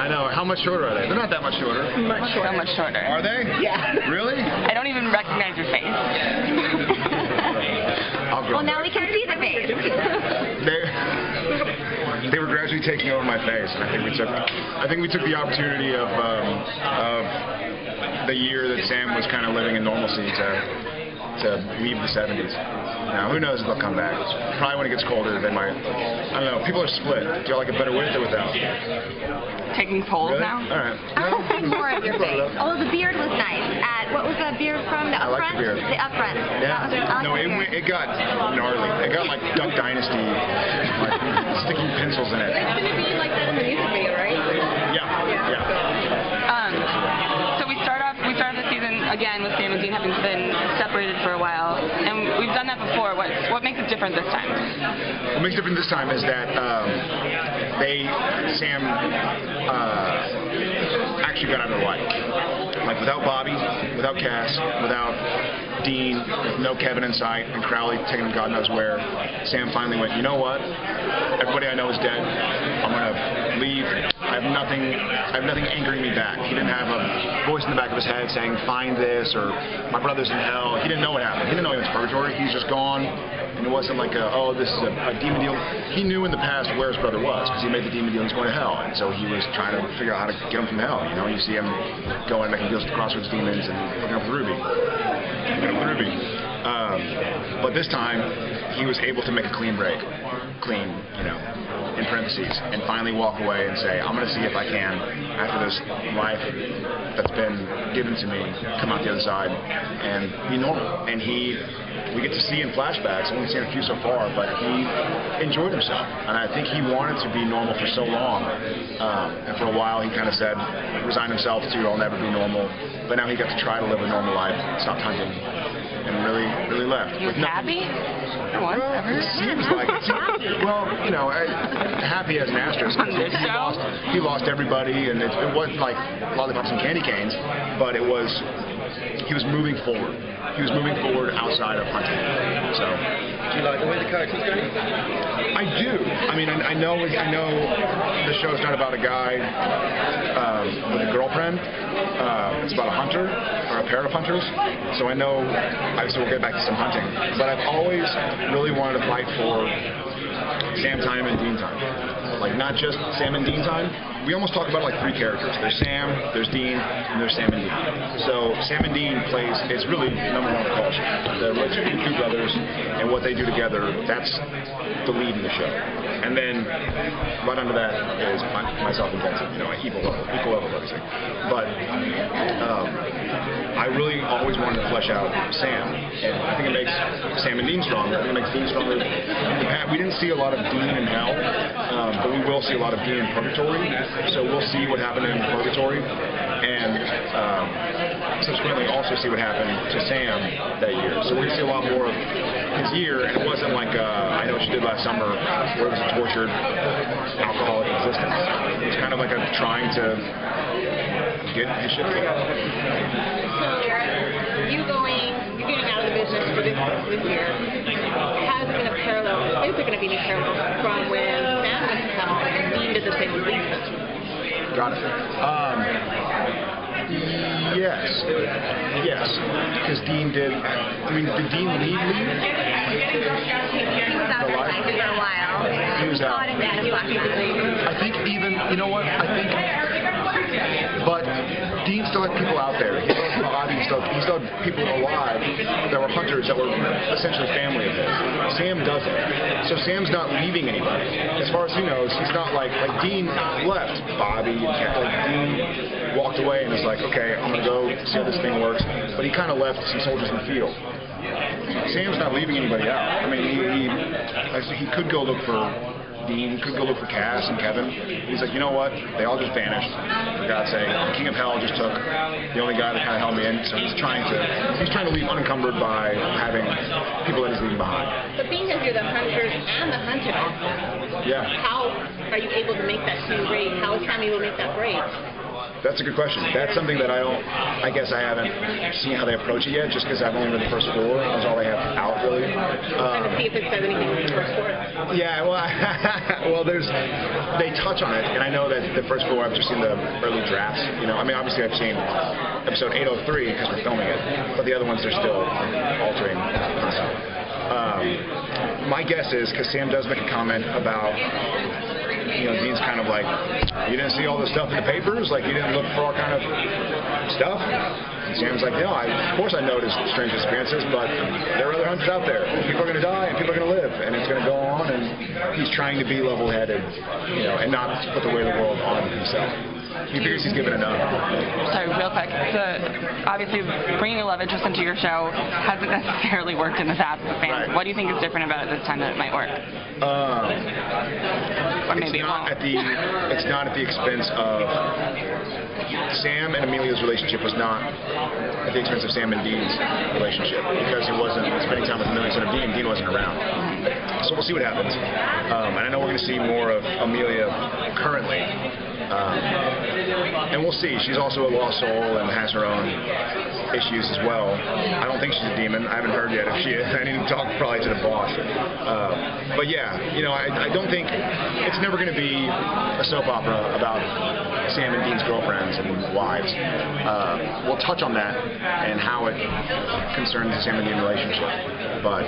I know. How much shorter are they? They're not that much shorter. Much shorter. So much shorter. Are they? Yeah. Really? I don't even recognize your face. Well, now we can see the face. They were gradually taking over my face. I think we took the opportunity of the year that Sam was kind of living in normalcy to leave the 70s. Now, who knows if they'll come back. Probably when it gets colder, they might. I don't know. People are split. Do you like it better with or without? Taking polls really? now? All right. I want to see more of your face. Although the beard was nice. What was the beard from? The upfront? I like the beard. The upfront. Yeah. No, it got gnarly. It got like Duck Dynasty, like sticking pencils in it. It's going to be like that in the music video, right? Yeah. So we started the season again with Sam and Dean having been separated for a while, and we've done that before. What makes it different this time? What makes it different this time is that Sam actually got out of the light. Like without Bobby, without Cass, without Dean, with no Kevin in sight, and Crowley taking him God knows where, Sam finally went, you know what? Everybody I know is dead. I'm going to leave. I have nothing anchoring me back. He didn't have a voice in the back of his head saying, find this, or my brother's in hell. He didn't know what happened. He didn't know he was in purgatory. He's just gone. And it wasn't like, this is a demon deal. He knew in the past where his brother was, because he made the demon deal and he's going to hell. And so he was trying to figure out how to get him from hell. You know, you see him going and making deals with the Crossroads demons and hooking up with Ruby. But this time, he was able to make a clean break. Clean, in parentheses, and finally walk away and say, I'm going to see if I can, after this life that's been given to me, come out the other side and be normal. And we get to see in flashbacks, I've only seen a few so far, but he enjoyed himself. And I think he wanted to be normal for so long. And for a while, he kind of said, resigned himself to, I'll never be normal. But now he got to try to live a normal life, stopped hunting, and really left. He was happy? It seems like it. Well, happy as an asterisk. He lost everybody, and it wasn't like lollipops and candy canes, but he was moving forward. He was moving forward outside of hunting. So, do you like the way the character's going? I do. I mean, I know the show's not about a guy with a girlfriend. It's about a hunter or a pair of hunters. So I know, obviously we'll get back to some hunting, but I've always really wanted to fight for Sam time and Dean time. Like not just Sam and Dean time. We almost talk about like three characters. There's Sam, there's Dean, and there's Sam and Dean. So Sam and Dean it's really number one culture. The two brothers and what they do together, that's the lead in the show. And then right under that is myself and Vincent, equal level everything. But I really always wanted to flesh out Sam. And I think it makes Sam and Dean stronger. I think it makes Dean stronger. We didn't see a lot of Dean in hell, but we will see a lot of Dean in purgatory. So we'll see what happened in purgatory, and subsequently also see what happened to Sam that year. So we're going to see a lot more of his year, and it wasn't like I Know What You Did Last Summer, where it was a tortured, alcoholic existence. It was kind of like trying to get his shit together. So you're getting out of the business for this year. How's it going to parallel? Is there going to be any parallels from when Sam went to hell and Dean did the same with Dean? Got it. Yes. Because Dean did. I mean, did Dean leave? He was out there for a while. He was out. I think even, but Dean still had people out there. He still had people alive that were hunters that were essentially family of his. Sam doesn't. So Sam's not leaving anybody. As far as he knows, he's not like Dean left Bobby and Dean walked away and was like, okay, I'm going to go see how this thing works. But he kind of left some soldiers in the field. Sam's not leaving anybody out. I mean, he could go look for Dean, could go look for Cass and Kevin. He's like, you know what? They all just vanished. For God's sake, the King of Hell just took the only guy that kind of held me in. So he's trying to leave unencumbered by having people that he's leaving behind. But being as you're the hunters and the hunted, yeah. How are you able to make that team break? How is Sam able to make that break? That's a good question. That's something that I guess I haven't seen how they approach it yet, just because I've only read the first 4. That's all they have out, really. Trying to see if it says anything in the first 4. Yeah, well, well, they touch on it, and I know that the first 4, I've just seen the early drafts. You know, I mean, obviously I've seen episode 803 because we're filming it, but the other ones they're still altering. My guess is, because Sam does make a comment about, you know, Dean's kind of like, you didn't see all the stuff in the papers? Like, you didn't look for all kind of stuff? And Sam's like, no, of course I noticed strange disappearances, but there are other hunters out there. People are going to die, and people are going to live, and it's going to go on, and he's trying to be level-headed, you know, and not put the weight of the world on himself. He figures he's given enough. Sorry, real quick. Obviously, bringing a love interest into your show hasn't necessarily worked in the past with fans. Right. What do you think is different about it this time that it might work? Or maybe it's not at the expense of Sam and Amelia's relationship was not at the expense of Sam and Dean's relationship, because he wasn't spending time with Amelia instead of Dean. Dean wasn't around. So we'll see what happens. And I know we're going to see more of Amelia currently. And we'll see. She's also a lost soul and has her own issues as well. I don't think she's a demon. I haven't heard yet if she is. I need to talk probably to the boss. But yeah, you know, I don't think it's never going to be a soap opera about Sam and Dean's girlfriends and wives. We'll touch on that and how it concerns the Sam and Dean relationship. But